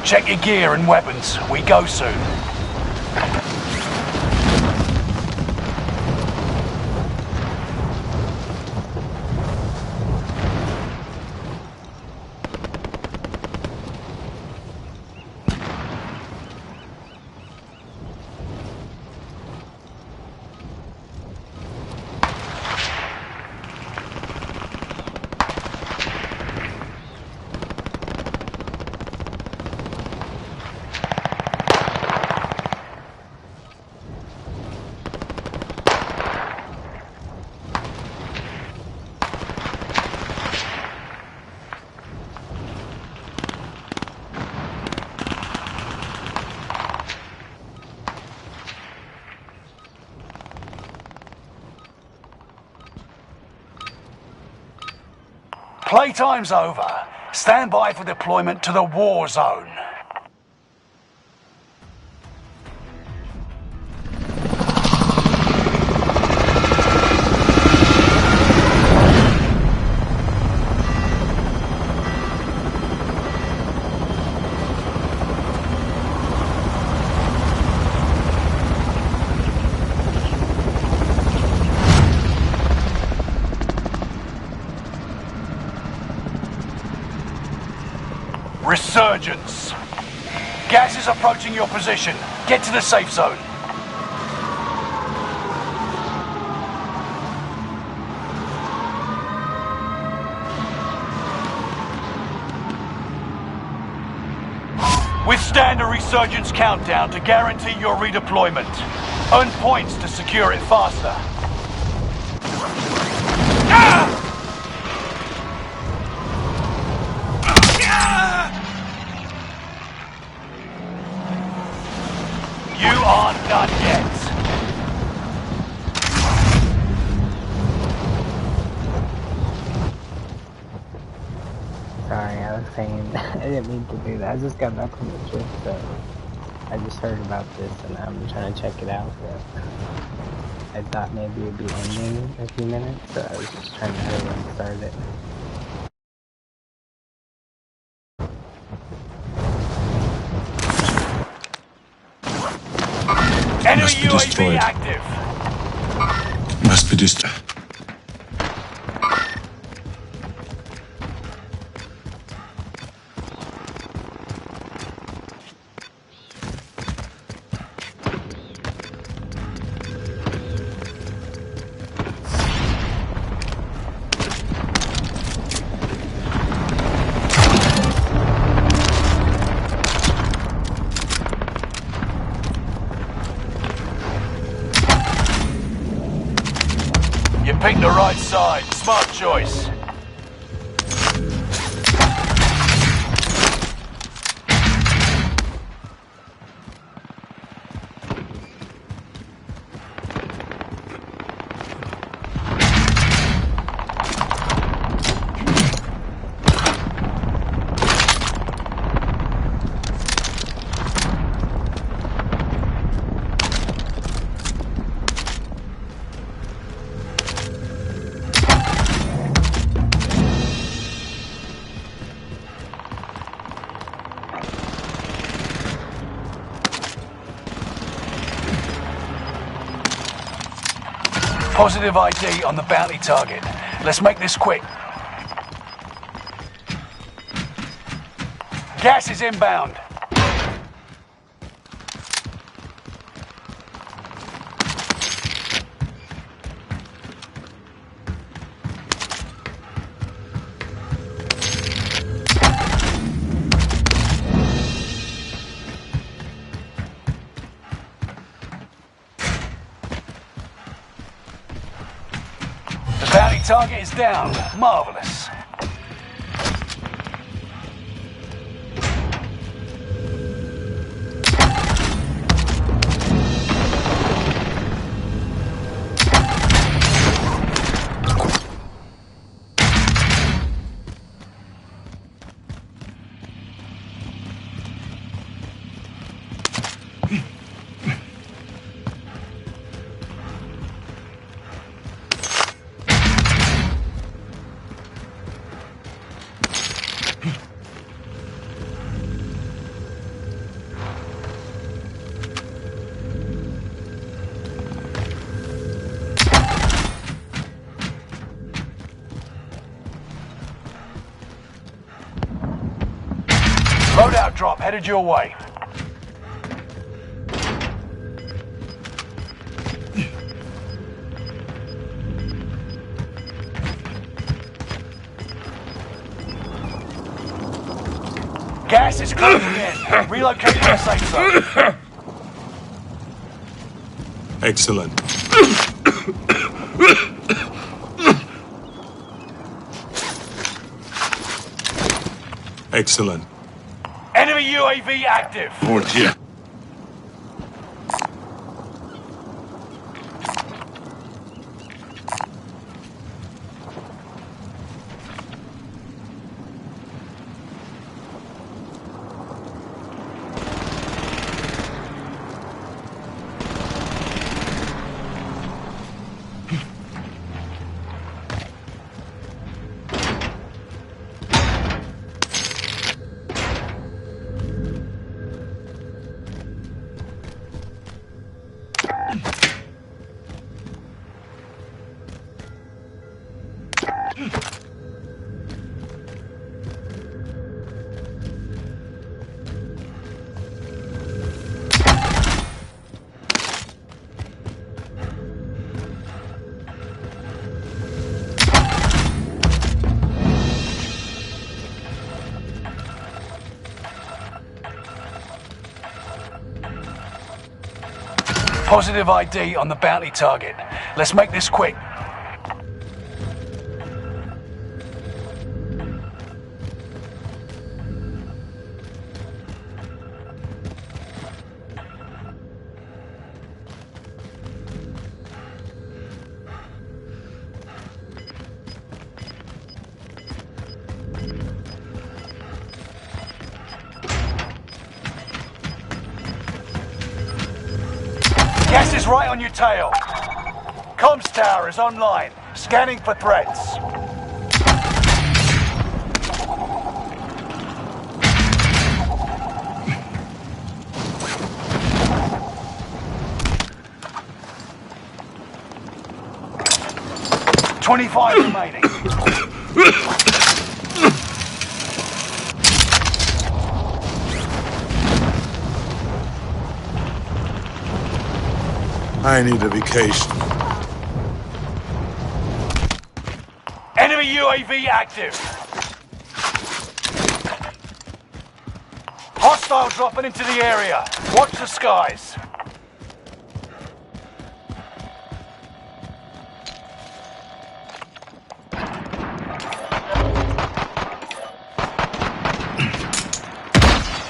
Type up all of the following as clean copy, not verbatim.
Check your gear and weapons. We go soon. Playtime's over. Stand by for deployment to the war zone. Resurgence. Gas is approaching your position. Get to the safe zone. Withstand a Resurgence countdown to guarantee your redeployment. Earn points to secure it faster. Ah! You aren't done yet. Sorry, I was saying I didn't mean to do that. I just got back from the trip, so I just heard about this and I'm trying to check it out, but I thought maybe it'd be ending in a few minutes, so I was just trying to hurry and start it. Enemy Must be UAV destroyed. active. Must be destroyed. You picked the right side. Smart choice. Positive ID on the bounty target. Let's make this quick. Gas is inbound. The bounty target is down. Marvelous. drop headed your way. Gas is closing in. Relocate to the safe zone. Excellent. Excellent. Enemy UAV active. Over here. Positive ID on the bounty target. Let's make this quick. Gas is right on your tail. Comms tower is online. Scanning for threats. "25 remaining. I need a vacation. Enemy UAV active. Hostile dropping into the area. Watch the skies.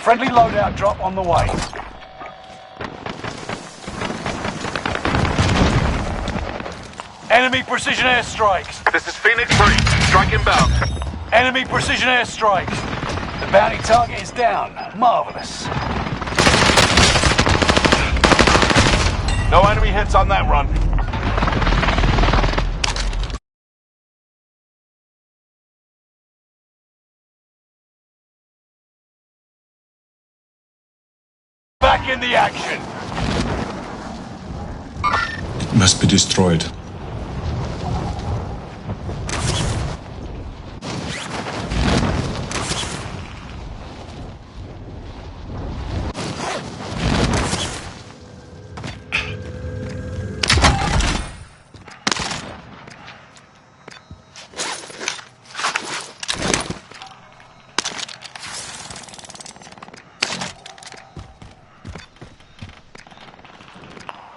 Friendly loadout drop on the way. Enemy precision airstrikes. This is Phoenix 3. Strike inbound. Enemy precision airstrikes. The bounty target is down. Marvelous. No enemy hits on that run. Back in the action. It must be destroyed.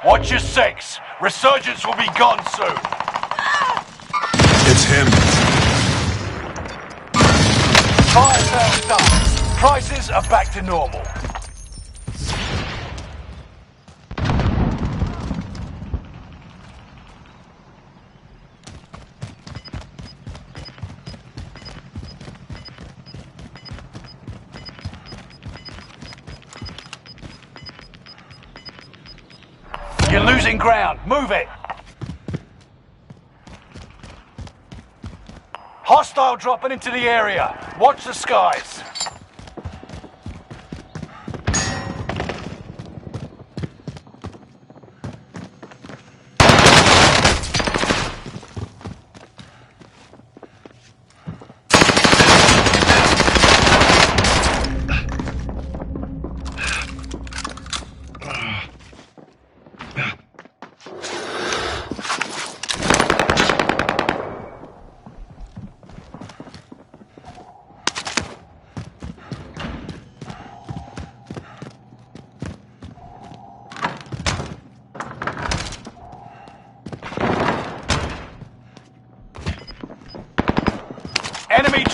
Watch your six. Resurgence will be gone soon. It's him. Fire sales done. Prices are back to normal. You're losing ground. Move it. Hostile dropping into the area. Watch the skies.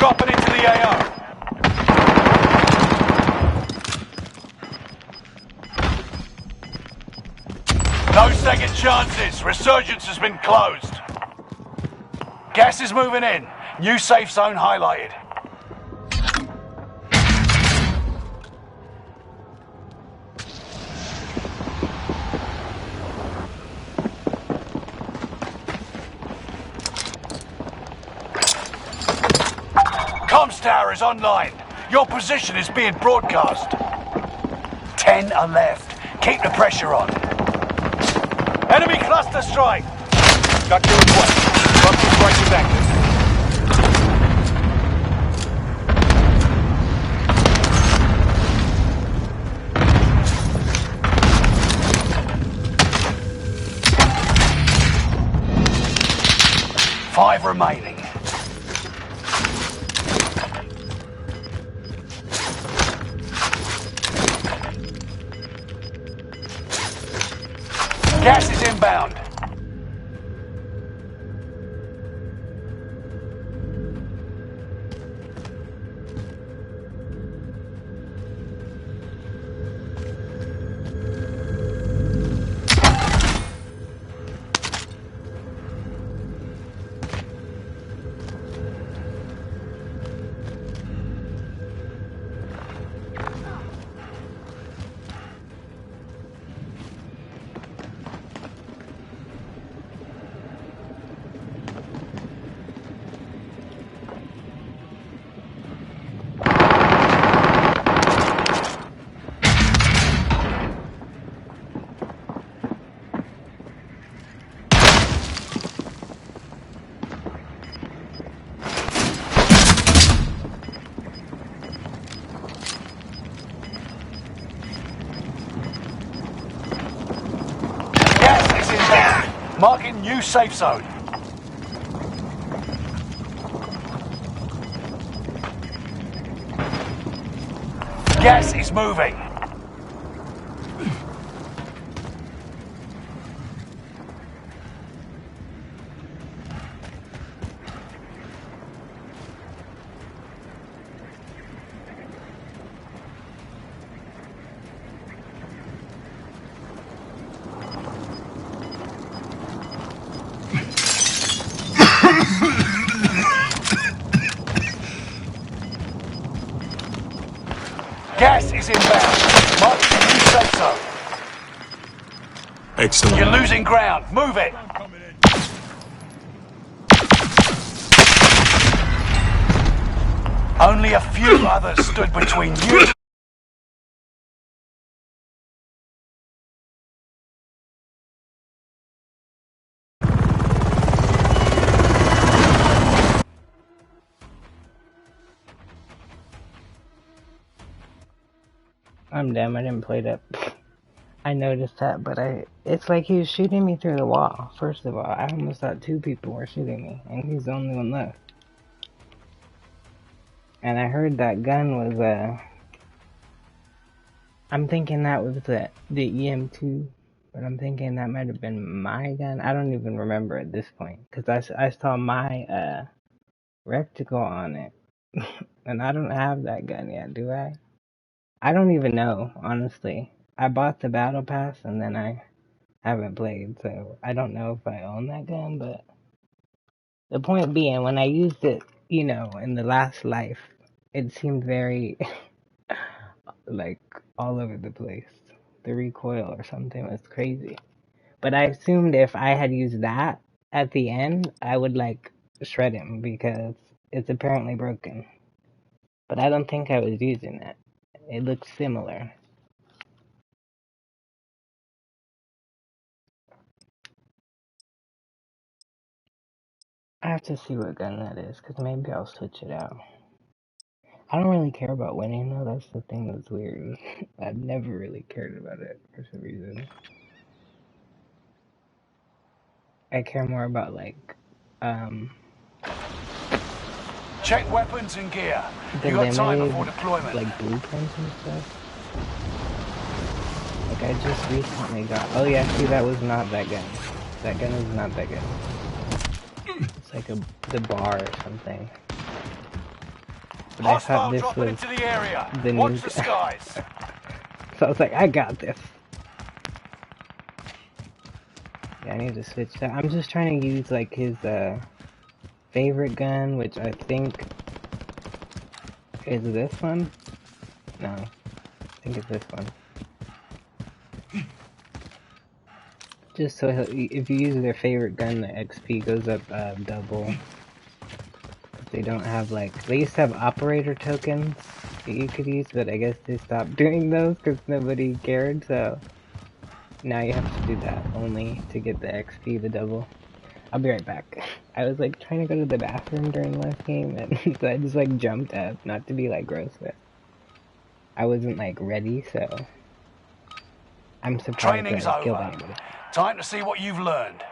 dropping into the AO. No second chances. Resurgence has been closed. Gas is moving in. New safe zone highlighted. Comms tower is online. Your position is being broadcast. 10 are left. Keep the pressure on. Enemy cluster strike. Got your request. Cluster strike is active. Five remaining. Gas is inbound. Marking new safe zone. Gas is moving. Gas is inbound. Marking the new safe zone. Excellent. You're losing ground. Move it. Only a few others stood between you. I'm damn, I didn't play that. I noticed that, but it's like he was shooting me through the wall. First of all, I almost thought two people were shooting me, and he's the only one left. And I heard that gun was, I'm thinking that was the EM2, but I'm thinking that might have been my gun. I don't even remember at this point, because I saw my, reticle on it. And I don't have that gun yet, do I? I don't even know, honestly. I bought the battle pass and then I haven't played, so I don't know if I own that gun, but the point being, when I used it, you know, in the last life, it seemed very, like, all over the place. The recoil or something was crazy. But I assumed if I had used that at the end, I would, like, shred him because it's apparently broken. But I don't think I was using it. It looks similar. I have to see what gun that is, because maybe I'll switch it out. I don't really care about winning, though. That's the thing that's weird. I've never really cared about it, for some reason. I care more about, like, Check weapons and gear. the You got time limited, before deployment. like, blueprints and stuff. Like, I just recently got... Oh, yeah, see, that was not that gun. That gun is not that gun. It's like the bar or something. but I thought Hostile this dropping was into the area. the new Watch the guy. skies. So I was like, I got this. Yeah, I need to switch that. I'm just trying to use like his favorite gun, which I think is this one. No, I think it's this one. Just so if you use their favorite gun, the XP goes up double. They don't have like, they used to have operator tokens that you could use, but I guess they stopped doing those because nobody cared, so now you have to do that only to get the XP, the double. I'll be right back. I was like trying to go to the bathroom during last game, and so I just like jumped up, not to be like gross, but I wasn't like ready, so I'm surprised Training's that I killed over. anybody. Time to see what you've learned.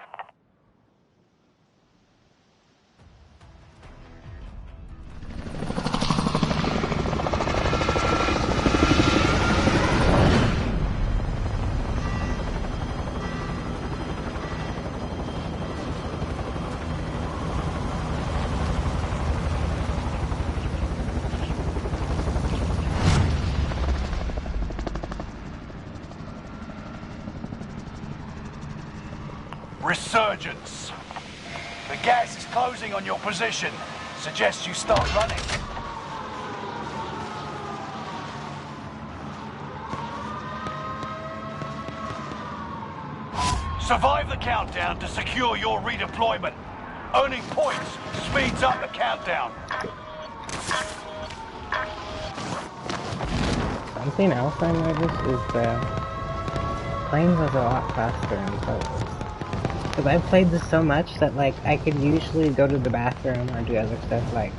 Resurgence. The gas is closing on your position. Suggest you start running. Survive the countdown to secure your redeployment. Earning points speeds up the countdown. Something else I noticed is that playing was a lot faster in solos. Because I've played this so much that like I could usually go to the bathroom or do other stuff like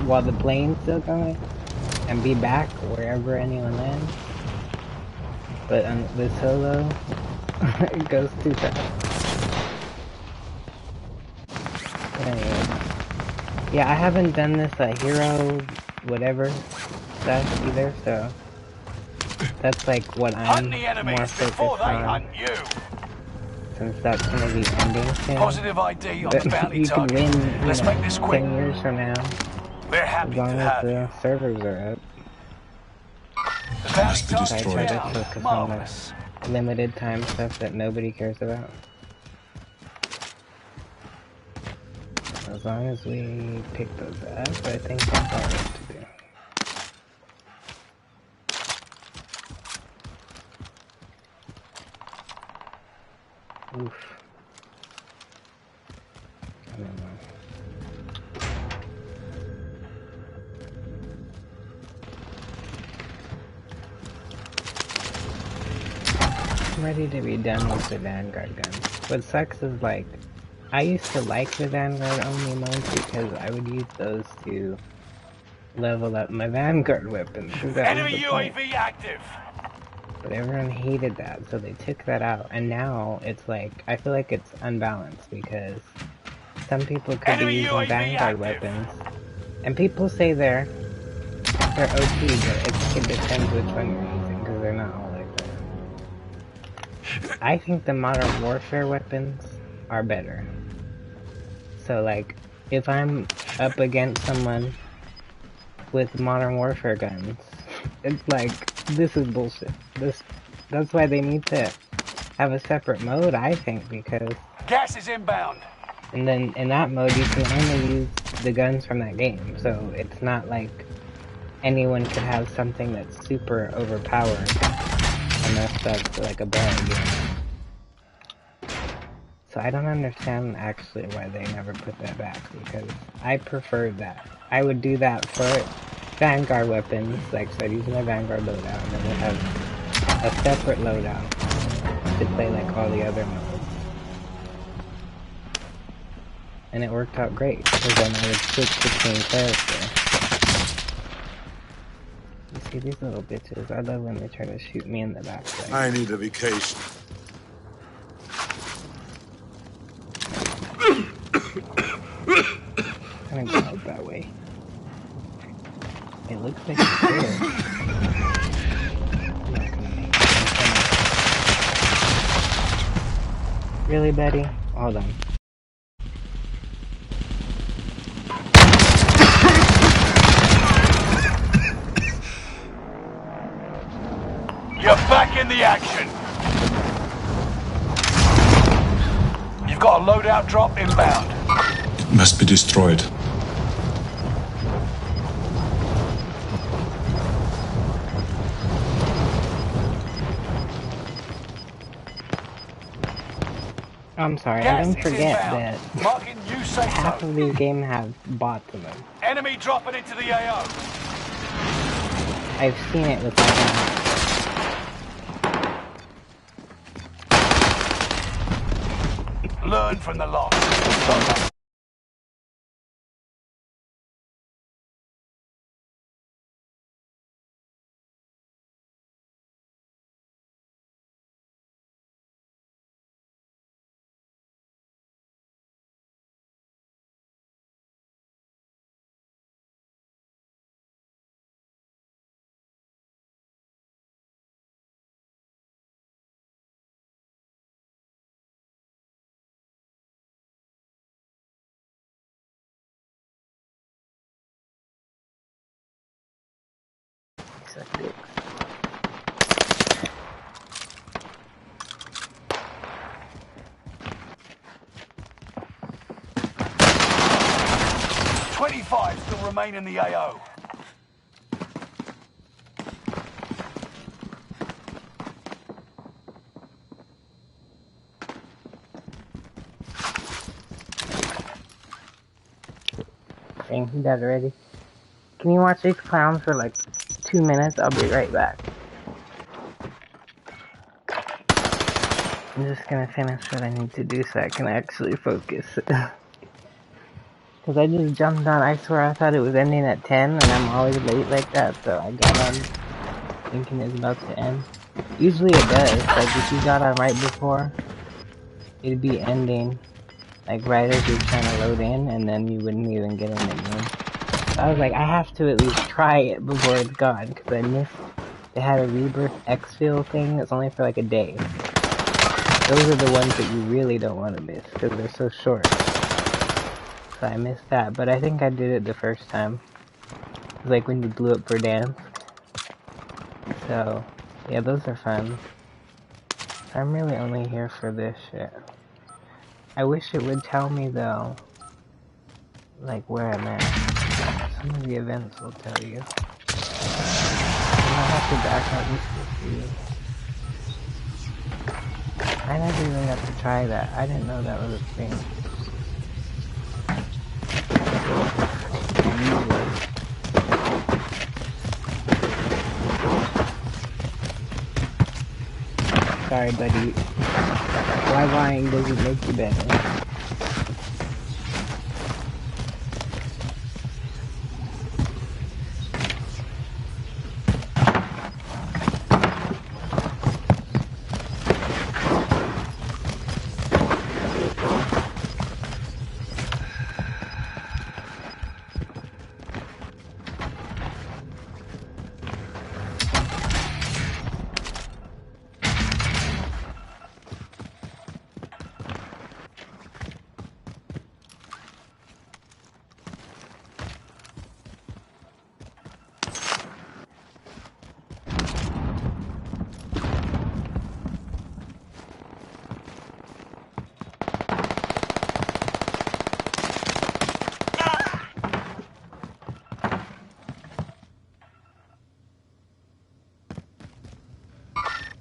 while the plane's still going and be back wherever anyone lands. But on the solo, it goes too fast. But anyway, yeah, I haven't done this hero whatever stuff either, so that's like what I'm Hunt the more enemies focused before they on. hunt you. Since that's gonna be ending soon. Positive ID on the bounty You could target. win, Let's make this quick. 10 years from now, They're as happy to long as have you. the servers are up. The bounty Must be target's I try to down. focus on Marvelous. the limited time stuff that nobody cares about. As long as we pick those up, I think that's all we have to do. Oof. I don't know. I'm ready to be done with the Vanguard guns. What sucks is like, I used to like the Vanguard only modes because I would use those to level up my Vanguard weapons. That was Enemy the point. UAV active. But everyone hated that, so they took that out. And now it's like, I feel like it's unbalanced because some people could Enemy be using UAV Vanguard active. weapons. And people say they're OP, but it depends which one you're using because they're not all like that. I think the Modern Warfare weapons are better. So like, if I'm up against someone with Modern Warfare guns, it's like, this is bullshit. That's why they need to have a separate mode, I think, because... Gas is inbound. And then in that mode, you can only use the guns from that game, so it's not like anyone could have something that's super overpowered unless that's like a bug, you know? So I don't understand actually why they never put that back, because I preferred that. I would do that for Vanguard weapons, like so I'd use my Vanguard loadout, and then we'd have a separate loadout to play like all the other modes. And it worked out great, because then I would switch between characters. You see these little bitches, I love when they try to shoot me in the back. Like, I need a vacation. I'm gonna go out that way. It looks like it's there. I'm not gonna make it. Really, Betty? Hold on. Begin the action. You've got a loadout drop inbound. It must be destroyed. I'm sorry, I Gas don't is forget inbound. that Marking new safe half zone. of these games have bots in them. Enemy dropping into the AO. I've seen it with my eyes. Learn from the loss. Suck it. .25 still remain in the AO. Dang, you got it ready. Can you watch these clowns for like 2 minutes? I'll be right back. I'm just gonna finish what I need to do so I can actually focus. Cause I just jumped on, I swear I thought it was ending at 10 and I'm always late like that, so I got on thinking it's about to end. Usually it does, like if you got on right before, it'd be ending, like right as you're trying to load in and then you wouldn't even get in the game. So I was like, I have to at least try it before it's gone, cause I missed, they had a Rebirth exfil thing that's only for like a day. Those are the ones that you really don't want to miss, cause they're so short. So I missed that, but I think I did it the first time. It was like when you blew up for dance. So, yeah, those are fun. I'm really only here for this shit. I wish it would tell me, though, like, where I'm at. Some of the events will tell you. I might have to back out and see. I never even got to try that. I didn't know that was a thing. Sorry, buddy. Why lying doesn't make you better.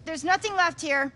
There's nothing left here.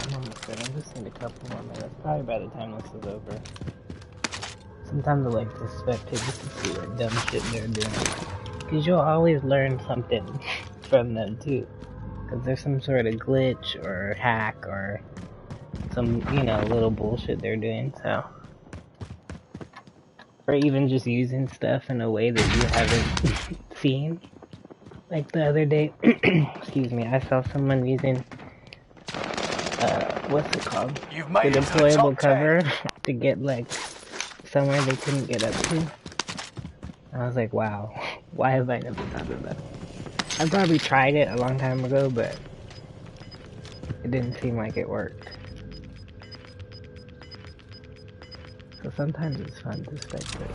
I'm almost good. I just need a couple more minutes. Probably by the time this is over. Sometimes I like to spectate just to see what dumb shit they're doing. Because you'll always learn something from them too. Because there's some sort of glitch or hack or some, you know, little bullshit they're doing, so. Or even just using stuff in a way that you haven't seen. Like the other day, excuse me, I saw someone using, what's it called? You've The made it to the deployable top 10. cover to get, like, somewhere they couldn't get up to. I was like, wow, why have I never thought of that? I probably tried it a long time ago, but it didn't seem like it worked. So sometimes it's fun to spectate.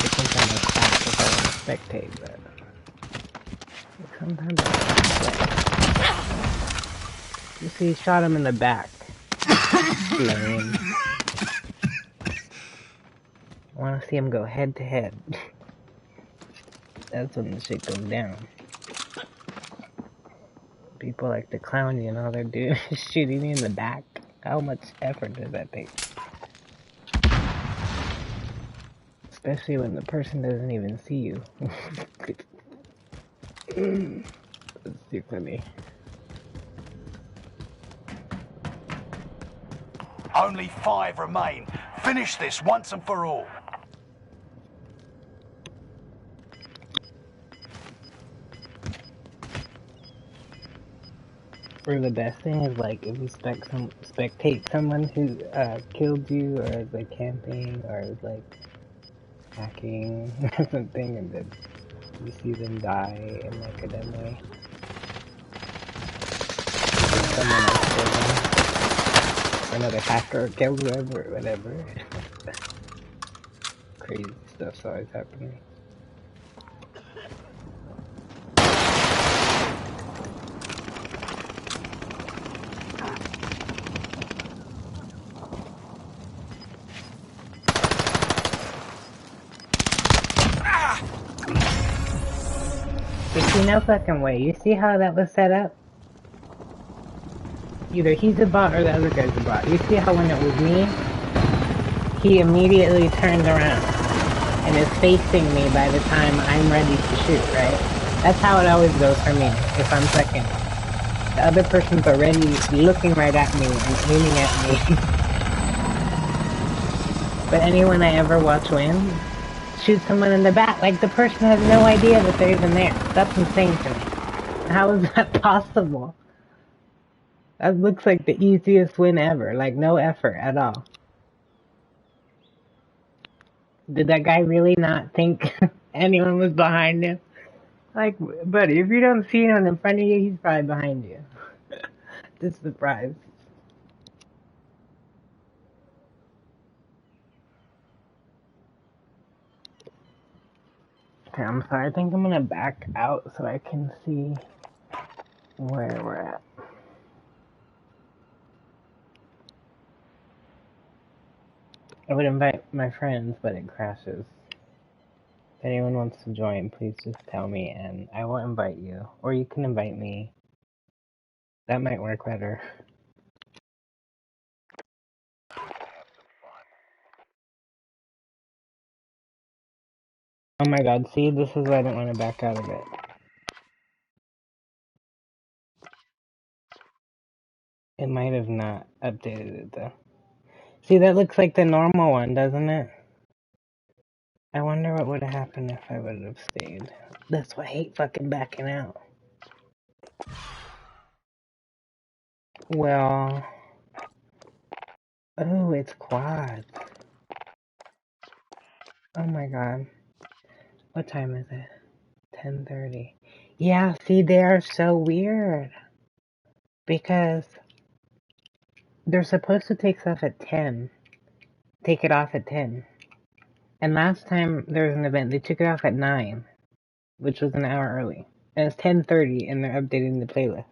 I think I'm a crap if I want to spectate, but sometimes it's fun to play. You see, shot him in the back. Lame. I want to see him go head to head. That's when the shit goes down. People like to clown you and all they're doing is shooting you in the back. How much effort does that take? Especially when the person doesn't even see you. That's too funny. Only 5 remain. Finish this once and for all. Or the best thing is like if you spectate someone who killed you, or is like camping, or is like hacking or something, and then you see them die in like a dumb way. Or someone else killed them. Or another hacker killed whoever, or whatever. Crazy stuff's always happening. You see, no fucking way. You see how that was set up? Either he's a bot or the other guy's a bot. You see how when it was me, he immediately turned around and is facing me by the time I'm ready to shoot, right? That's how it always goes for me, if I'm second. The other person's already looking right at me and aiming at me. But anyone I ever watch win, shoot someone in the back, like the person has no idea that they're even there. That's insane to me. How is that possible? That looks like the easiest win ever, like no effort at all. Did that guy really not think anyone was behind him? Like, buddy, if you don't see anyone in front of you, he's probably behind you. Just surprised. Okay, I'm sorry. I think I'm gonna back out so I can see where we're at. I would invite my friends, but it crashes. If anyone wants to join, please just tell me and I will invite you. Or you can invite me. That might work better. Oh my god, see, this is why I don't want to back out of it. It might have not updated it though. See, that looks like the normal one, doesn't it? I wonder what would have happened if I would have stayed. That's why I hate fucking backing out. Well... Oh, it's quads. Oh my god. What time is it? 10:30. Yeah, see, they are so weird. Because they're supposed to take stuff at 10. Take it off at 10. And last time there was an event, they took it off at 9. Which was an hour early. And it's 10:30 and they're updating the playlist.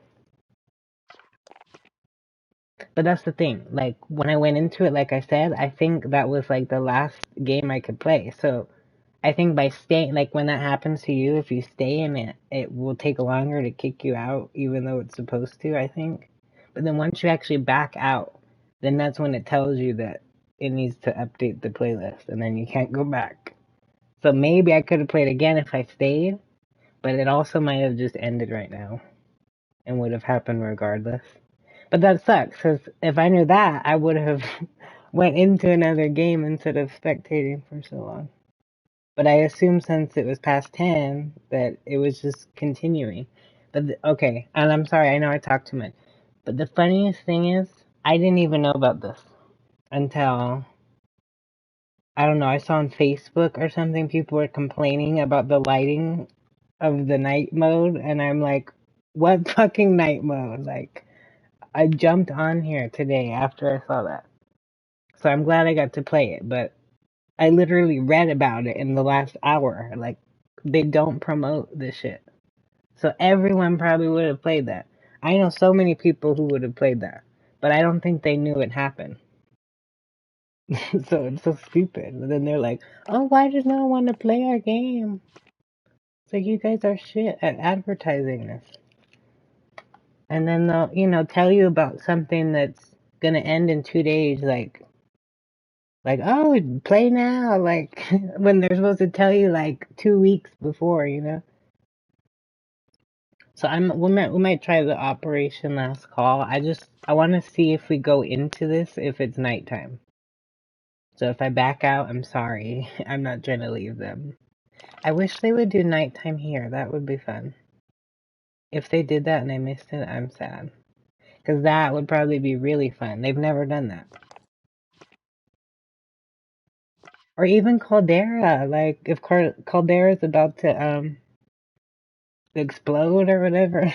But that's the thing. Like, when I went into it, like I said, I think that was like the last game I could play. So I think by staying, like when that happens to you, if you stay in it, it will take longer to kick you out, even though it's supposed to, I think. But then once you actually back out, then that's when it tells you that it needs to update the playlist, and then you can't go back. So maybe I could have played again if I stayed, but it also might have just ended right now and would have happened regardless. But that sucks, because if I knew that, I would have went into another game instead of spectating for so long. But I assume since it was past 10 that it was just continuing. But okay, and I'm sorry, I know I talked too much. But the funniest thing is, I didn't even know about this until, I don't know, I saw on Facebook or something, people were complaining about the lighting of the night mode, and I'm like, what fucking night mode? Like, I jumped on here today after I saw that. So I'm glad I got to play it, but I literally read about it in the last hour. Like, they don't promote this shit. So everyone probably would have played that. I know so many people who would have played that, but I don't think they knew it happened. So it's so stupid. And then they're like, oh, why does no one want to play our game? It's like, you guys are shit at advertising this. And then they'll, tell you about something that's gonna end in 2 days, like, oh, play now, like, when they're supposed to tell you, like, 2 weeks before, So we might try the Operation Last Call. I want to see if we go into this if it's nighttime. So if I back out, I'm sorry. I'm not trying to leave them. I wish they would do nighttime here. That would be fun. If they did that and I missed it, I'm sad. Because that would probably be really fun. They've never done that. Or even Caldera. Like, if Caldera's about to explode or whatever.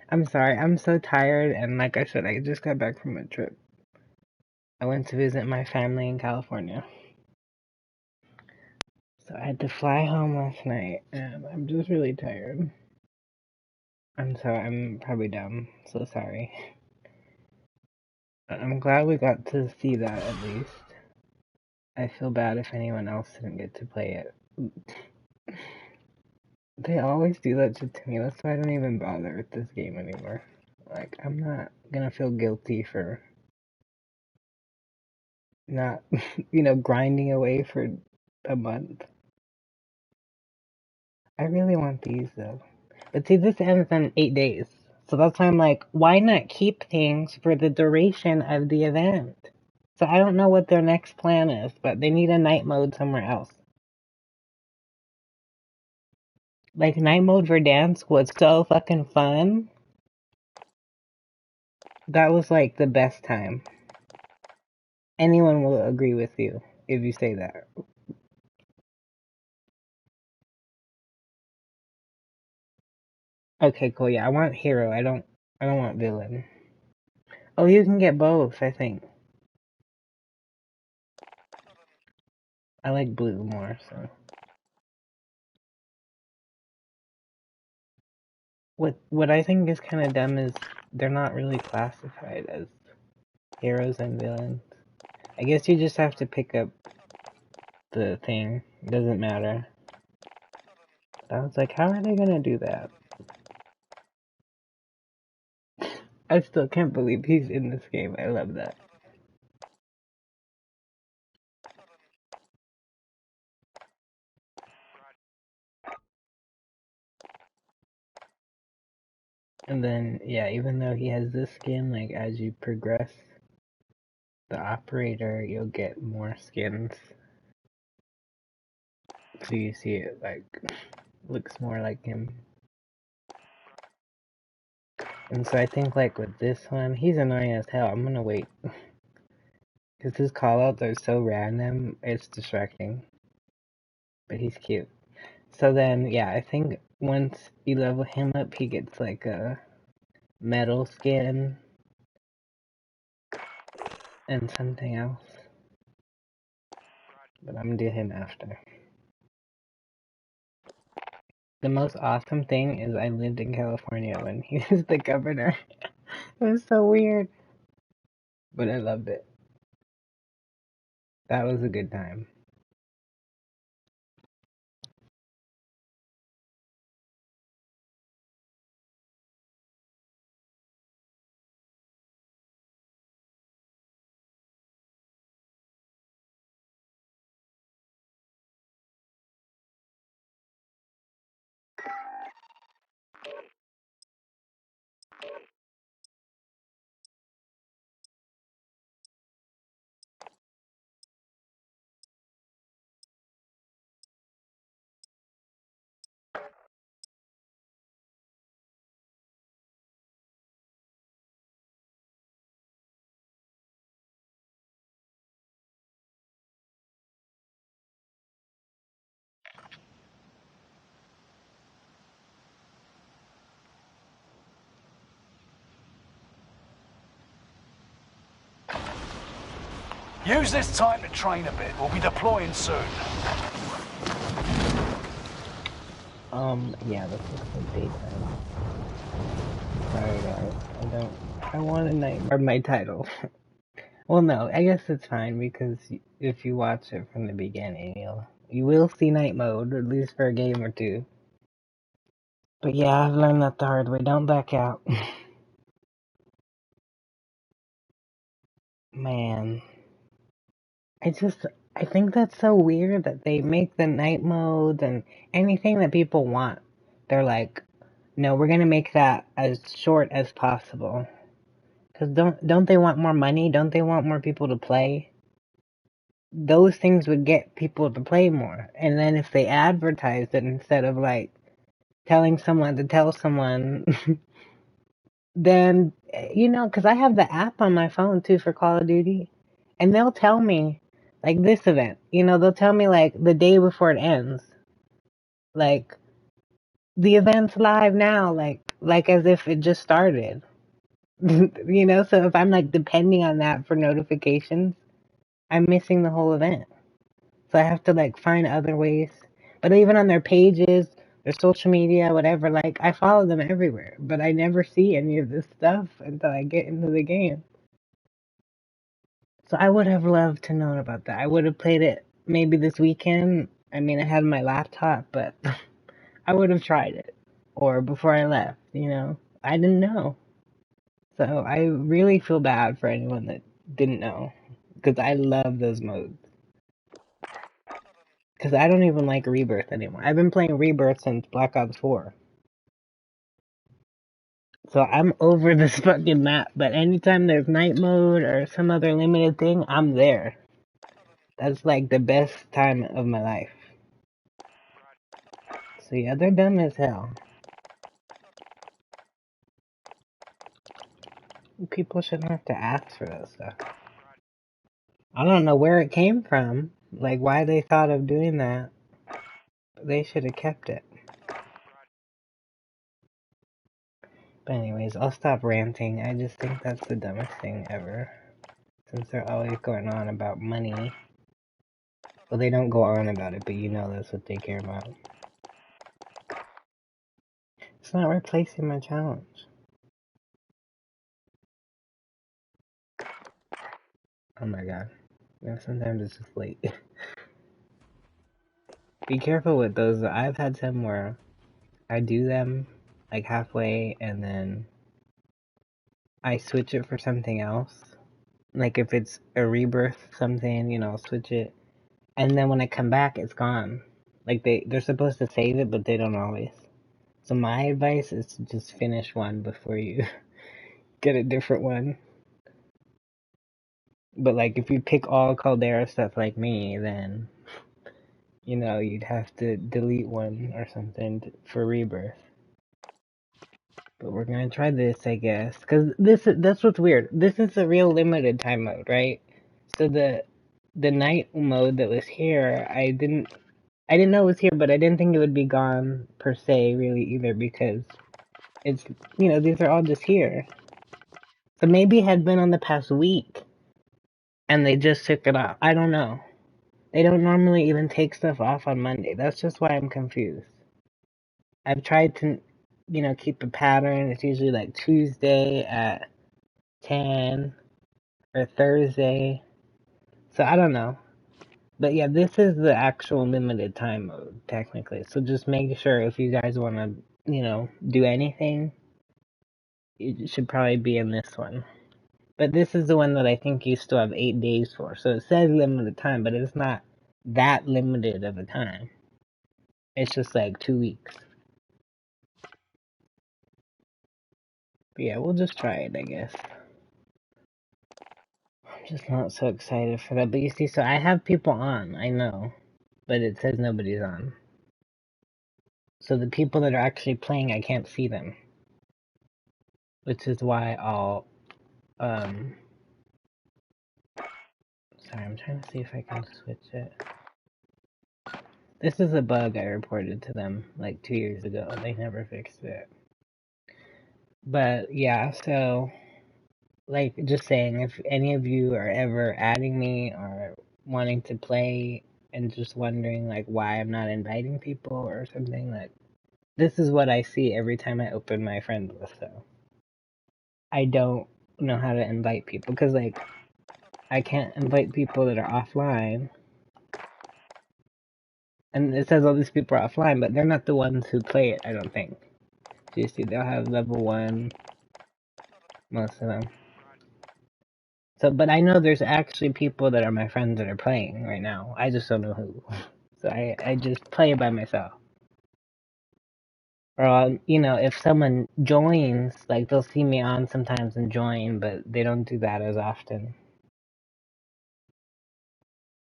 I'm sorry. I'm so tired. And like I said, I just got back from a trip. I went to visit my family in California. So I had to fly home last night. And I'm just really tired. I'm probably dumb. So sorry. I'm glad we got to see that at least. I feel bad if anyone else didn't get to play it. They always do that shit to me. That's why I don't even bother with this game anymore. Like, I'm not gonna feel guilty for not, grinding away for a month. I really want these though. But see, this ends in 8 days. So that's why I'm like, why not keep things for the duration of the event? So I don't know what their next plan is, but they need a night mode somewhere else. Like, night mode for dance was so fucking fun. That was like the best time. Anyone will agree with you if you say that. Okay, cool. Yeah, I want hero. I don't want villain. Oh, you can get both, I think. I like blue more, so. What I think is kind of dumb is they're not really classified as heroes and villains. I guess you just have to pick up the thing. It doesn't matter. I was like, how are they gonna do that? I still can't believe he's in this game. I love that. And then, yeah, even though he has this skin, like, as you progress the operator, you'll get more skins. So you see it, like, looks more like him. And so I think, like, with this one, he's annoying as hell. I'm gonna wait. Because his callouts are so random, it's distracting. But he's cute. So then, yeah, I think once you level him up, he gets, like, a metal skin and something else. But I'm gonna do him after. The most awesome thing is I lived in California when he was the governor. It was so weird. But I loved it. That was a good time. Use this time to train a bit. We'll be deploying soon. Yeah, this looks like daytime. Sorry guys, I want a night, or my title. Well, no, I guess it's fine, because if you watch it from the beginning, you will see night mode, at least for a game or two. But yeah, I've learned that the hard way, don't back out. Man, I think that's so weird that they make the night modes and anything that people want. They're like, no, we're gonna make that as short as possible. Cause don't they want more money? Don't they want more people to play? Those things would get people to play more. And then if they advertised it instead of like telling someone to tell someone, then, cause I have the app on my phone too for Call of Duty, and they'll tell me, like this event, they'll tell me like the day before it ends, like the event's live now, like as if it just started. So if I'm like depending on that for notifications, I'm missing the whole event. So I have to like find other ways. But even on their pages, their social media, whatever, like I follow them everywhere, but I never see any of this stuff until I get into the game. So I would have loved to know about that. I would have played it maybe this weekend. I mean, I had my laptop, but I would have tried it. Or before I left, I didn't know. So I really feel bad for anyone that didn't know. Because I love those modes. Because I don't even like Rebirth anymore. I've been playing Rebirth since Black Ops 4. So I'm over this fucking map. But anytime there's night mode or some other limited thing, I'm there. That's like the best time of my life. So yeah, they're dumb as hell. People shouldn't have to ask for that stuff. I don't know where it came from. Like why they thought of doing that. They should have kept it. But anyways, I'll stop ranting. I just think that's the dumbest thing ever. Since they're always going on about money. Well, they don't go on about it, but that's what they care about. It's not replacing my challenge. Oh my god. Sometimes it's just late. Be careful with those. I've had some where I do them like halfway and then I switch it for something else. Like if it's a rebirth something, I'll switch it. And then when I come back, it's gone. Like they're supposed to save it, but they don't always. So my advice is to just finish one before you get a different one. But like if you pick all Caldera stuff like me, then you'd have to delete one or something for Rebirth. But we're gonna try this, I guess, because that's what's weird. This is a real limited time mode, right? So the night mode that was here, I didn't know it was here, but I didn't think it would be gone per se, really either, because it's these are all just here. So maybe it had been on the past week, and they just took it off. I don't know. They don't normally even take stuff off on Monday. That's just why I'm confused. I've tried to, keep a pattern. It's usually like Tuesday at 10 or Thursday. So I don't know. But yeah, this is the actual limited time mode, technically. So just make sure if you guys want to, do anything, it should probably be in this one. But this is the one that I think you still have 8 days for. So it says limited time, but it's not that limited of a time. It's just like 2 weeks. But yeah, we'll just try it, I guess. I'm just not so excited for that. But you see, so I have people on, I know. But it says nobody's on. So the people that are actually playing, I can't see them. Which is why I'll, sorry, I'm trying to see if I can switch it. This is a bug I reported to them like 2 years ago. They never fixed it. But yeah, so like, just saying, if any of you are ever adding me or wanting to play and just wondering, like, why I'm not inviting people or something, like, this is what I see every time I open my friend list, so. I don't know how to invite people, because, like, I can't invite people that are offline. And it says all these people are offline, but they're not the ones who play it, I don't think. So you see, they'll have level 1, most of them. So, but I know there's actually people that are my friends that are playing right now. I just don't know who. So I just play by myself. Or, you know, if someone joins, like, they'll see me on sometimes and join, but they don't do that as often.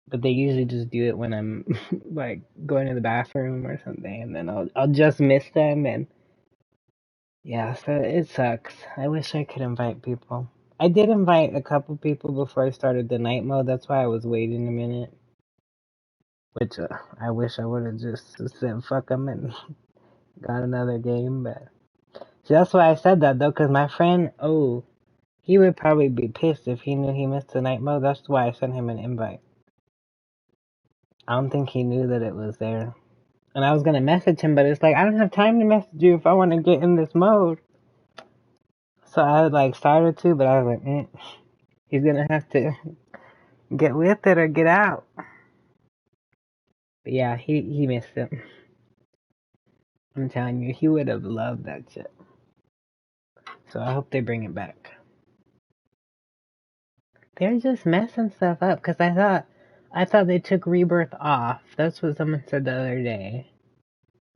But they usually just do it when I'm, like, going to the bathroom or something, and then I'll just miss them, and yeah, so it sucks. I wish I could invite people. I did invite a couple people before I started the night mode, that's why I was waiting a minute. Which, I wish I would have just said fuck them and got another game, but... See, that's why I said that, though, because my friend, he would probably be pissed if he knew he missed the night mode. That's why I sent him an invite. I don't think he knew that it was there. And I was gonna message him, but it's like, I don't have time to message you if I want to get in this mode. So I, like, started to, but I was like, he's gonna have to get with it or get out. But yeah, he missed it. I'm telling you, he would have loved that shit. So I hope they bring it back. They're just messing stuff up, because I thought they took Rebirth off. That's what someone said the other day.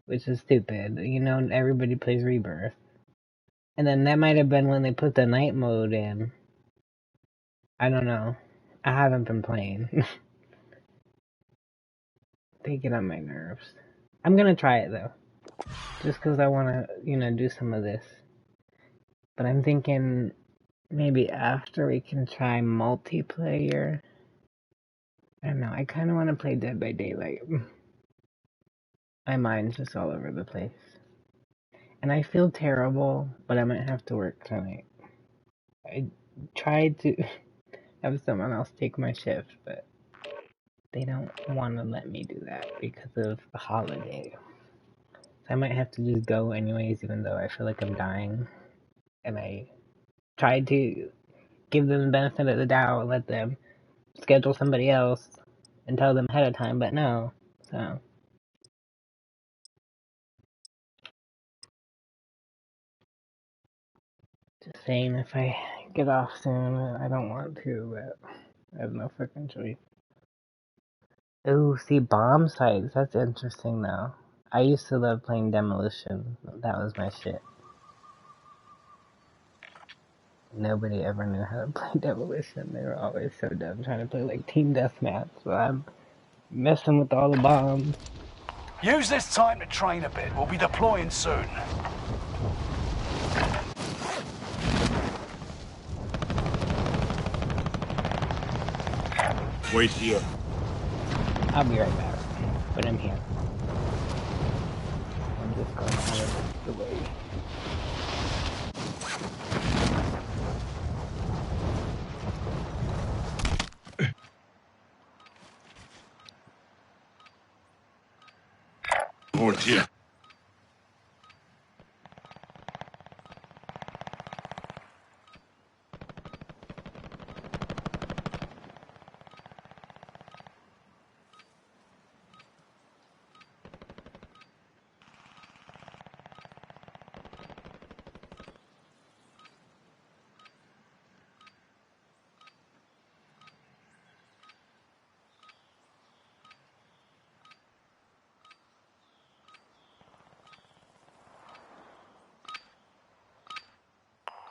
Which is stupid. You know, everybody plays Rebirth. And then that might have been when they put the night mode in. I don't know. I haven't been playing. They get on my nerves. I'm gonna try it, though. Just because I want to, you know, do some of this. But I'm thinking maybe after we can try multiplayer. I don't know. I kind of want to play Dead by Daylight. My mind's just all over the place. And I feel terrible, but I might have to work tonight. I tried to have someone else take my shift, but they don't want to let me do that because of the holiday. So I might have to just go anyways, even though I feel like I'm dying. And I tried to give them the benefit of the doubt, let them schedule somebody else and tell them ahead of time, but no. So just saying, if I get off soon, I don't want to, but I have no fucking choice. Ooh, see, bomb sites, that's interesting though. I used to love playing Demolition. That was my shit. Nobody ever knew how to play Demolition. They were always so dumb trying to play like Team Deathmatch, so I'm messing with all the bombs. Use this time to train a bit. We'll be deploying soon. Wait here. I'll be right back, but I'm here. I'm just going out of the way. Hold here.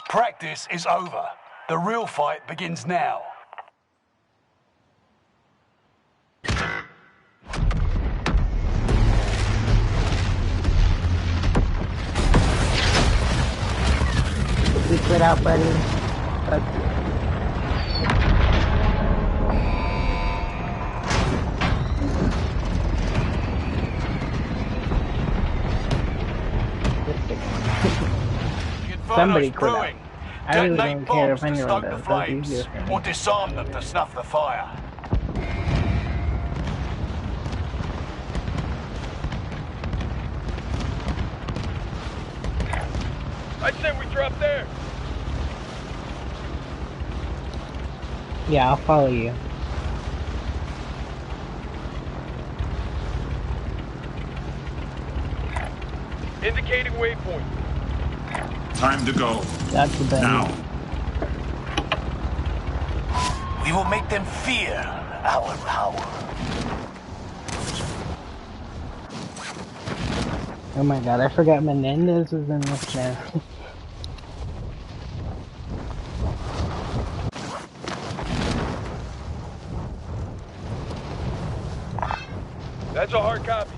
Practice is over. The real fight begins now. We quit out, buddy. Fuck you. Somebody quit out. I really Detonate don't care bombs if to anyone stoke the does. That's flames, easier for me. or disarm them to snuff the fire. I'd say we drop there. Yeah, I'll follow you. Indicating waypoint. Time to go. That's the best. Now. We will make them fear our power. Oh my god, I forgot Menendez was in this now. That's a hard copy.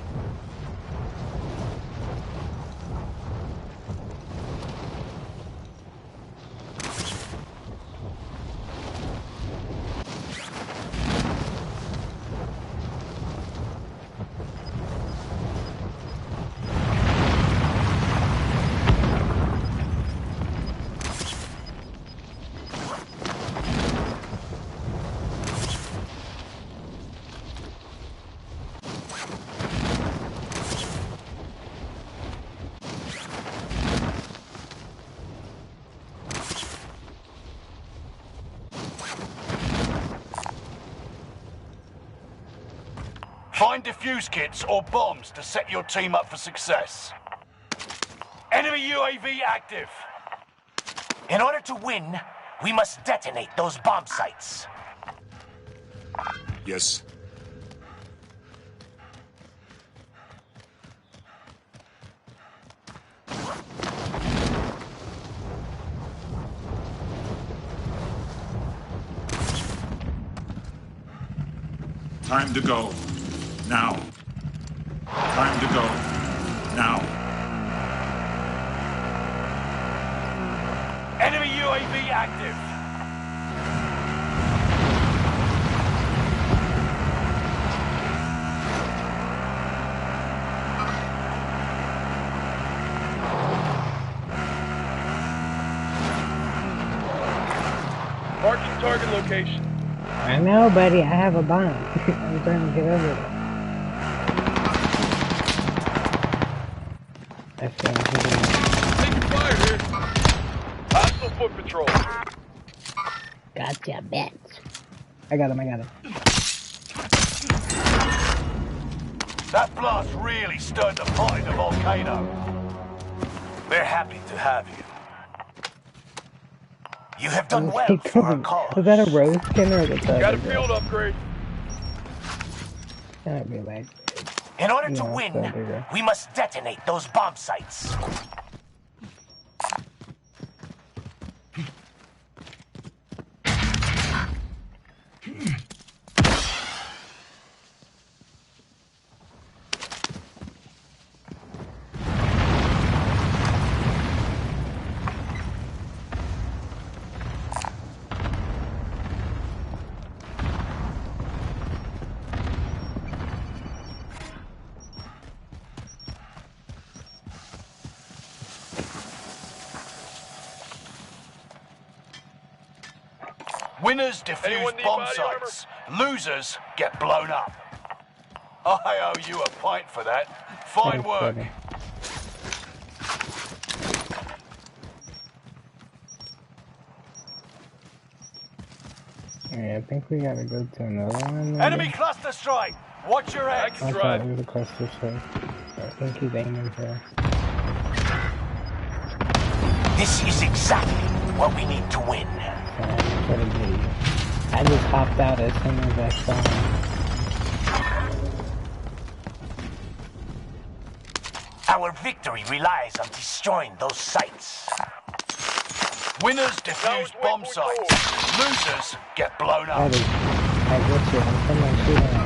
Find defuse kits or bombs to set your team up for success. Enemy UAV active. In order to win, we must detonate those bomb sites. Yes. Time to go. Now. Time to go. Now. Enemy UAV active. Marking target location. I know, buddy, I have a bomb. I'm trying to get over it. I feel like Taking fire here. Hostile foot patrol. gotcha, bitch. I got him. That blast really stirred the pot in the volcano. We're happy to have you. You have done well for our cause. Was that a rose skin or a Got a field upgrade. Can't be like. In order to No, win, so bigger. we must detonate those bomb sites. Winners Anyone defuse need bomb body sites. Losers get blown up. I owe you a pint for that. Fine Thanks, work. buddy. Alright, I think we gotta go to another one. Maybe? Enemy cluster strike. Watch your I head. can I thought drive. it was a cluster strike. I think he's aiming for us. This is exactly what we need to win. So I'm trying to get you. I just hopped out as soon as I saw him. Our victory relies on destroying those sites. Winners defuse bomb sites. Losers get blown up. Buddy, I get you. I'm coming to shoot him.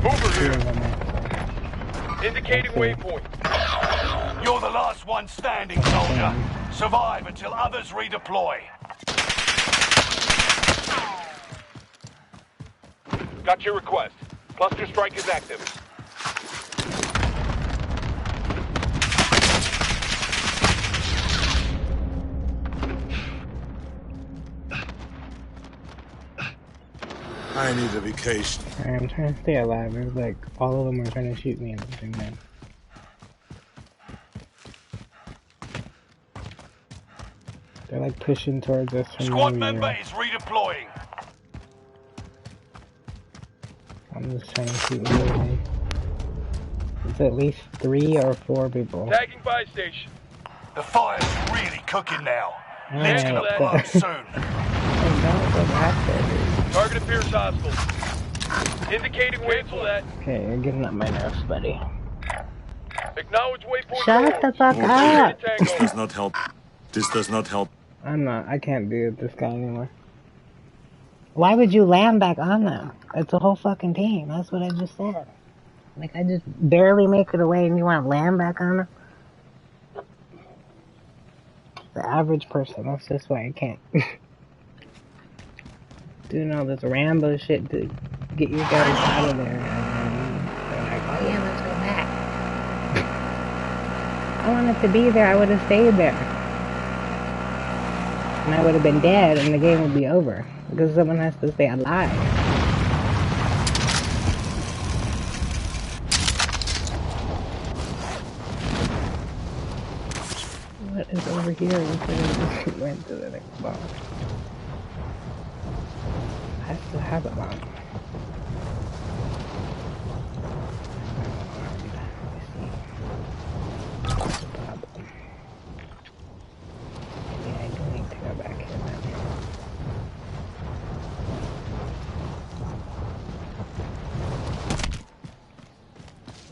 Over Two here. of them, actually. Indicating That's it. waypoint. You're the last one standing, soldier. Survive until others redeploy. Got your request. Cluster strike is active. I need a vacation. I'm trying to stay alive. There's like, all of them are trying to shoot me at the same time. They're like pushing towards us from Squad the member rear. is redeploying. I'm just trying to shoot everything. It's at least 3 or 4 people. Tagging buy station. The fire's really cooking now. Alright, Lid's gonna blow soon. Don't go back there, dude. Target appears hostile. Indicating waypoint that. Okay, you're getting up my nerves, buddy. Acknowledge waypoint. Shut the fuck Oh, up! This does not help. This does not help. I can't be with this guy anymore. Why would you land back on them? It's a whole fucking team. That's what I just said. Like, I just barely make it away and you want to land back on them? The average person, that's just why I can't. Doing all this Rambo shit to get you guys out of there. And they're like, oh yeah, let's go back. I wanted to be there, I would have stayed there. And I would have been dead and the game would be over. Because someone has to stay alive. What is over here instead of just went to the next bomb? I still have a bomb. What's the problem? Yeah, I do need to go back here then.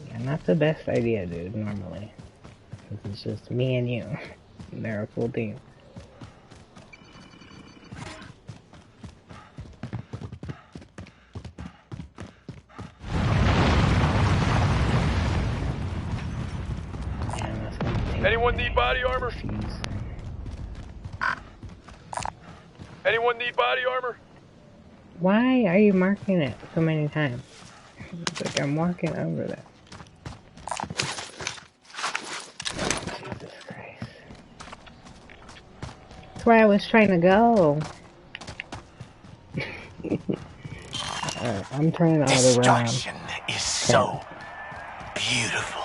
Yeah, not the best idea, dude, normally. Because it's just me and you. And they're a full team. Anyone need body armor? Anyone need body armor? Why are you marking it so many times? It's like I'm walking over that. Jesus Christ. That's where I was trying to go. Alright, I'm turning all around. Destruction is so beautiful.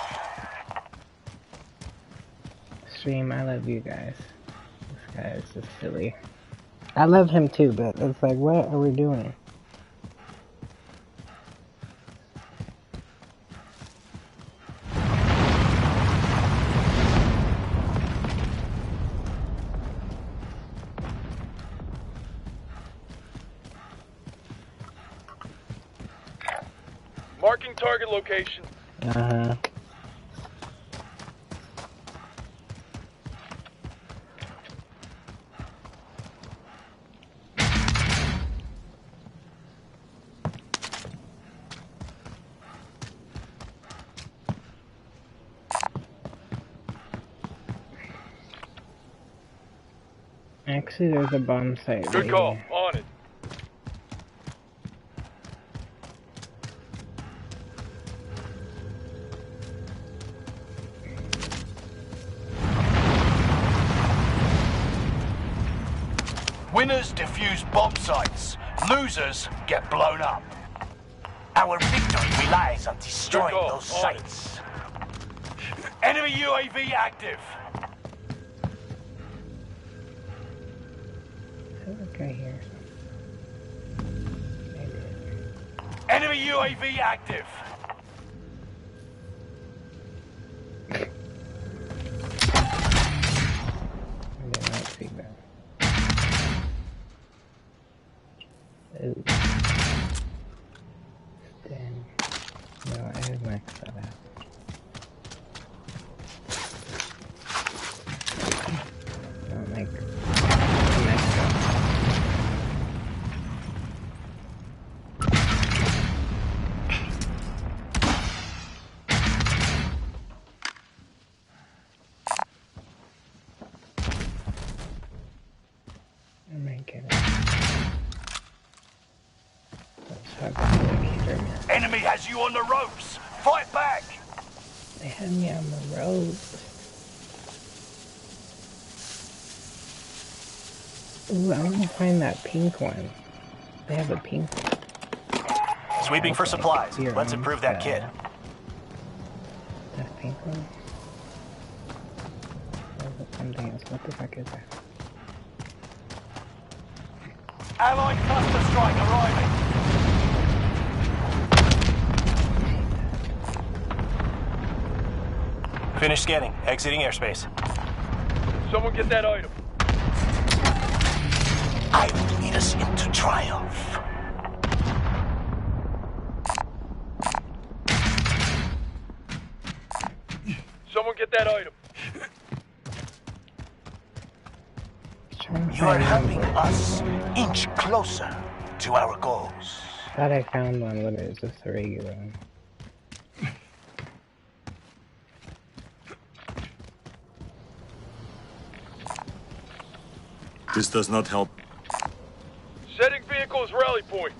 Stream, I love you guys. This guy is just silly. I love him too, but it's like, what are we doing? Marking target location. Uh-huh. Actually, there's a bomb site. Good right call. here. On it. Winners defuse bomb sites. Losers get blown up. Our victory relies on destroying Good call. those On it. sites. Enemy UAV active. Look right here. Maybe. Enemy UAV active. I did not see that. Ooh. Dang. No, I have maxed that out. No, like, maxed out. I might get it. Let's have a look here. Enemy has you on the ropes. Fight back. They had me on the road. Ooh, I want to find that pink one. They have a pink one. Sweeping for supplies. Your Let's own improve that kid. That pink one? Or is it something else? What the fuck is that? Allied cluster strike arriving. Finish scanning. Exiting airspace. Someone get that item. I will lead us into triumph. Someone get that item. You are helping us inch closer to our goals. Thought I found one, but it's just a regular one. This does not help. Setting vehicles rally point.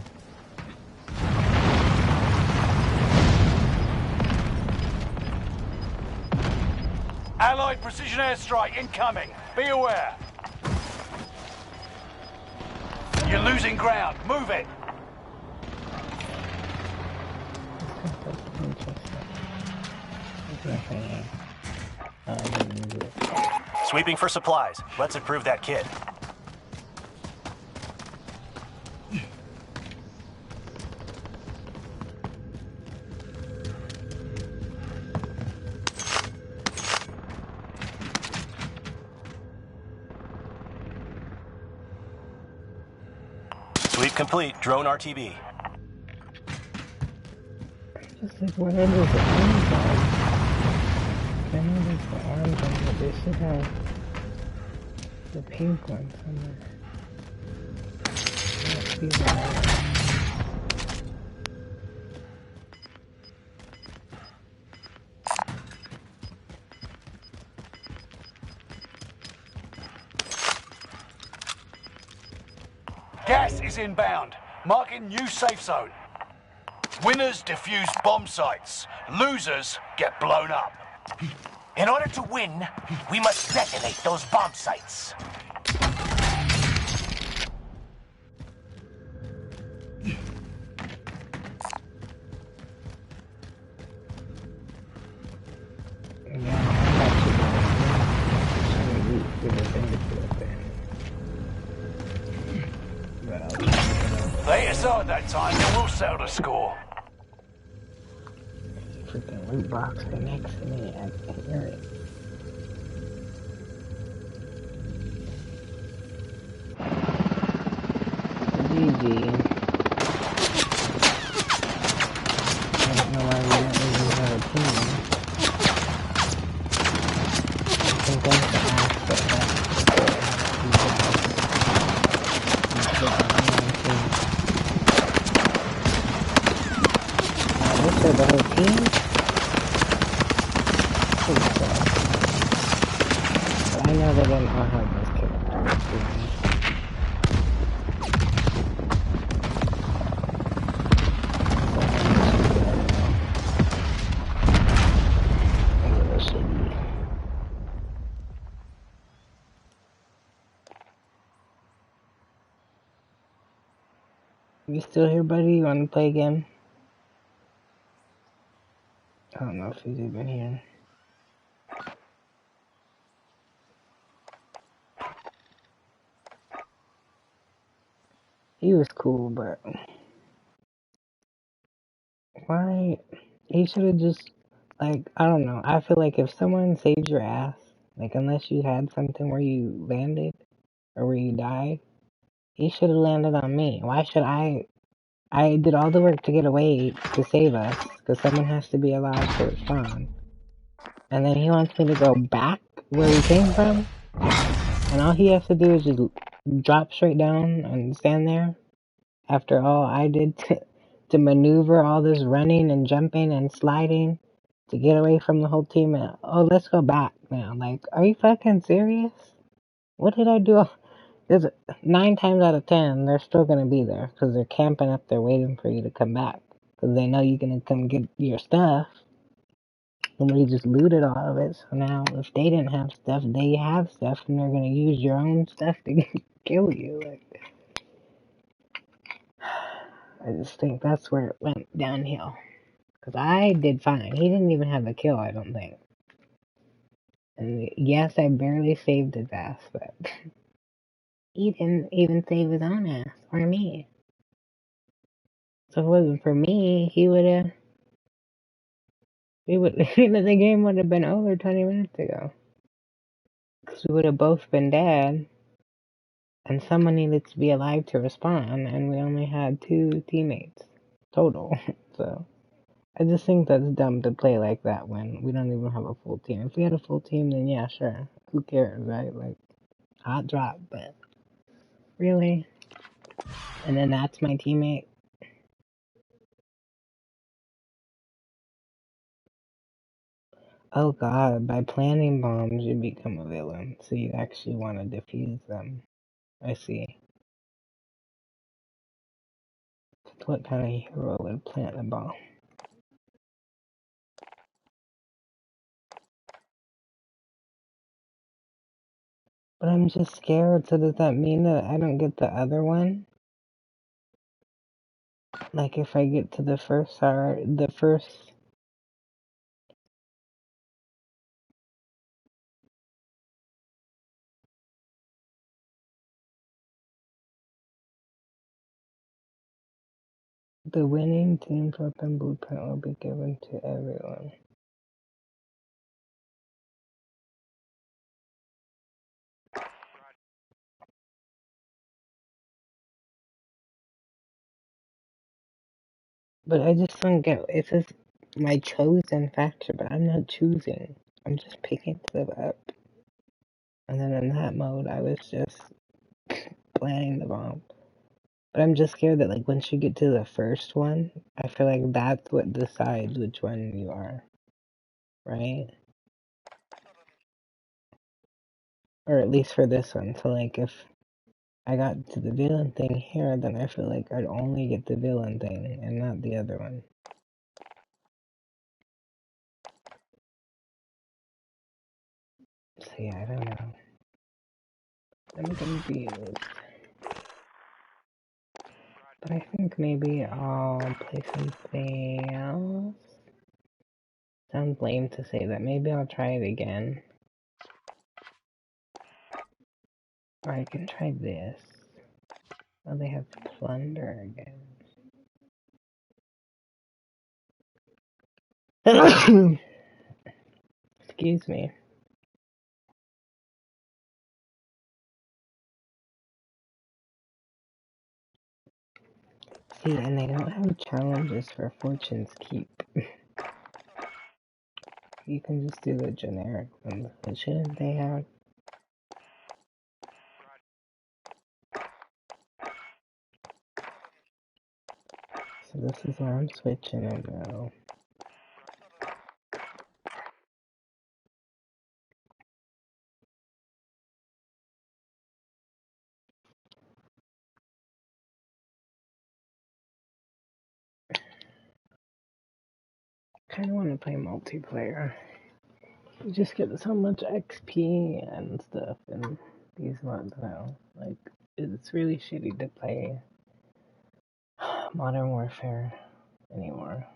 Allied precision airstrike incoming. Be aware. You're losing ground. Move it. Sweeping for supplies. Let's improve that kid. Sweep complete. Drone RTB. Just like, where is the arms on? I know there's the arms on, but they should have the pink one somewhere. I don't see that. Gas is inbound. Marking new safe zone. Winners defuse bomb sites. Losers get blown up. In order to win, we must detonate those bomb sites. They aside that time, and we'll settle the score. Freaking loot box right next to me. I can hear it. GG. I don't know why we don't even have a team. I think that's the aspect this is the whole team? But I know they didn't all have those characters. You still here, buddy? You wanna play again? I don't know if he's even here. He was cool, but why? He should have just, like, I don't know. I feel like if someone saves your ass, like, unless you had something where you landed or where you died, he should have landed on me. Why should I did all the work to get away to save us, because someone has to be allowed to respond. And then he wants me to go back where we came from? And all he has to do is just drop straight down and stand there? After all I did to maneuver all this running and jumping and sliding to get away from the whole team, and oh, let's go back now. Like, are you fucking serious? What did I do? There's 9 times out of 10, they're still gonna be there because they're camping up there waiting for you to come back because they know you're gonna come get your stuff. And we just looted all of it. So now, if they didn't have stuff, they have stuff, and they're gonna use your own stuff to kill you. Like, I just think that's where it went downhill. Because I did fine. He didn't even have a kill, I don't think. And yes, I barely saved his ass, but he didn't even save his own ass, or me. So if it wasn't for me, he would the game would have been over 20 minutes ago. Because we would have both been dead, and someone needed to be alive to respawn, and we only had 2 teammates total. So I just think that's dumb to play like that when we don't even have a full team. If we had a full team, then yeah, sure. Who cares, right? Like, hot drop, but really? And then that's my teammate? Oh god, by planting bombs you become a villain, so you actually want to defuse them. I see. What kind of hero would plant a bomb? But I'm just scared, so does that mean that I don't get the other one? Like if I get to the first the winning team's weapon blueprint will be given to everyone. But I just don't get, it says my chosen faction, but I'm not choosing. I'm just picking stuff up. And then in that mode, I was just planting the bomb. But I'm just scared that, like, once you get to the first one, I feel like that's what decides which one you are. Right? Or at least for this one. So, like, if I got to the villain thing here, then I feel like I'd only get the villain thing and not the other one. So, yeah, I don't know. I'm confused. But I think maybe I'll play something else. Sounds lame to say that. Maybe I'll try it again. Or I can try this. Oh, they have plunder again. Excuse me. See, and they don't have challenges for Fortune's Keep. You can just do the generic ones. But shouldn't they have? So this is where I'm switching it now. I kinda wanna play multiplayer. You just get so much XP and stuff in these mods now. Like, it's really shitty to play Modern Warfare anymore.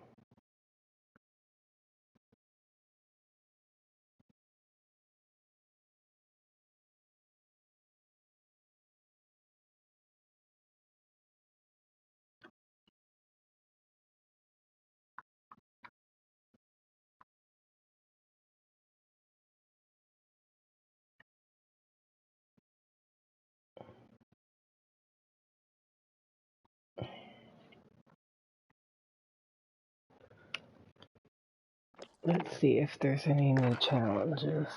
Let's see if there's any new challenges.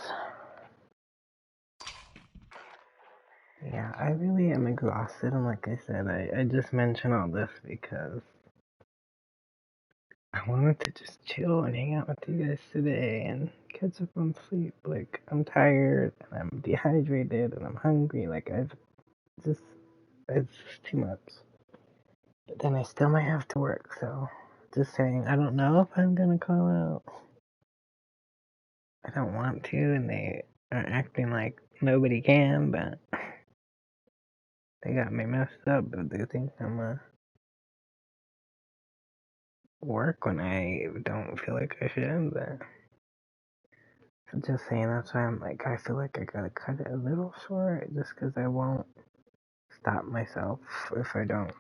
Yeah, I really am exhausted, and like I said, I just mentioned all this because I wanted to just chill and hang out with you guys today and catch up on sleep. Like, I'm tired, and I'm dehydrated, and I'm hungry. Like, just, it's just too much. But then I still might have to work, so just saying, I don't know if I'm gonna call out. I don't want to, and they are acting like nobody can, but they got me messed up, but they think I'm work when I don't feel like I should, but I'm just saying that's why I'm like, I feel like I gotta cut it a little short just because I won't stop myself if I don't.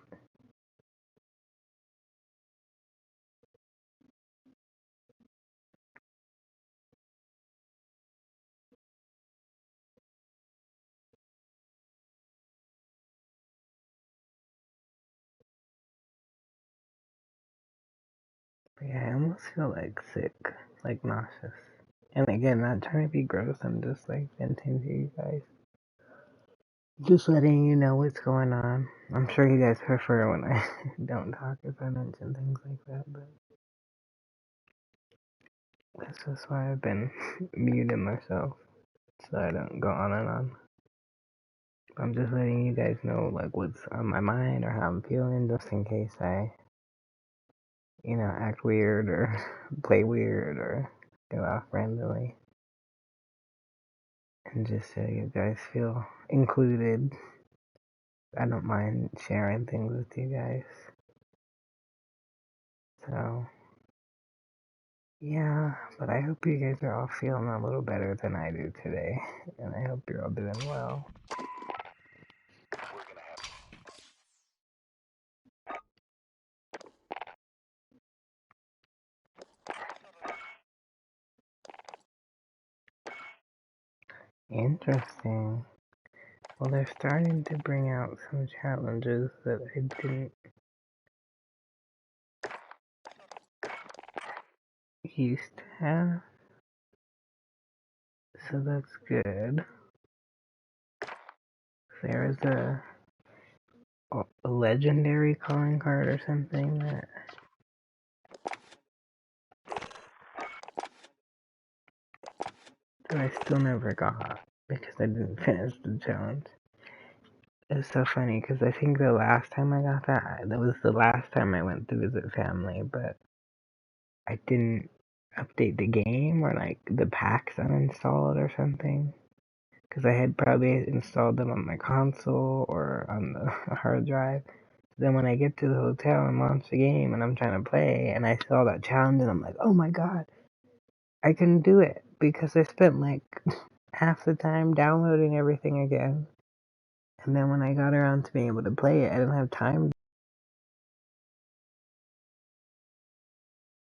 But yeah, I almost feel like sick, like nauseous. And again, not trying to be gross, I'm just like venting to you guys. Just letting you know what's going on. I'm sure you guys prefer when I don't talk if I mention things like that, but that's just why I've been muting myself so I don't go on and on. I'm just letting you guys know like what's on my mind or how I'm feeling just in case I, act weird or play weird or go off randomly. And just so you guys feel included. I don't mind sharing things with you guys. So, yeah, but I hope you guys are all feeling a little better than I do today. And I hope you're all doing well. Interesting. Well, they're starting to bring out some challenges that I didn't used to have. So that's good. There is a legendary calling card or something that I still never got because I didn't finish the challenge. It's so funny because I think the last time I got that was the last time I went to visit family, but I didn't update the game or like the packs uninstalled or something because I had probably installed them on my console or on the hard drive. Then when I get to the hotel and launch the game and I'm trying to play and I saw that challenge and I'm like, oh my god, I couldn't do it because I spent like half the time downloading everything again. And then when I got around to being able to play it, I didn't have time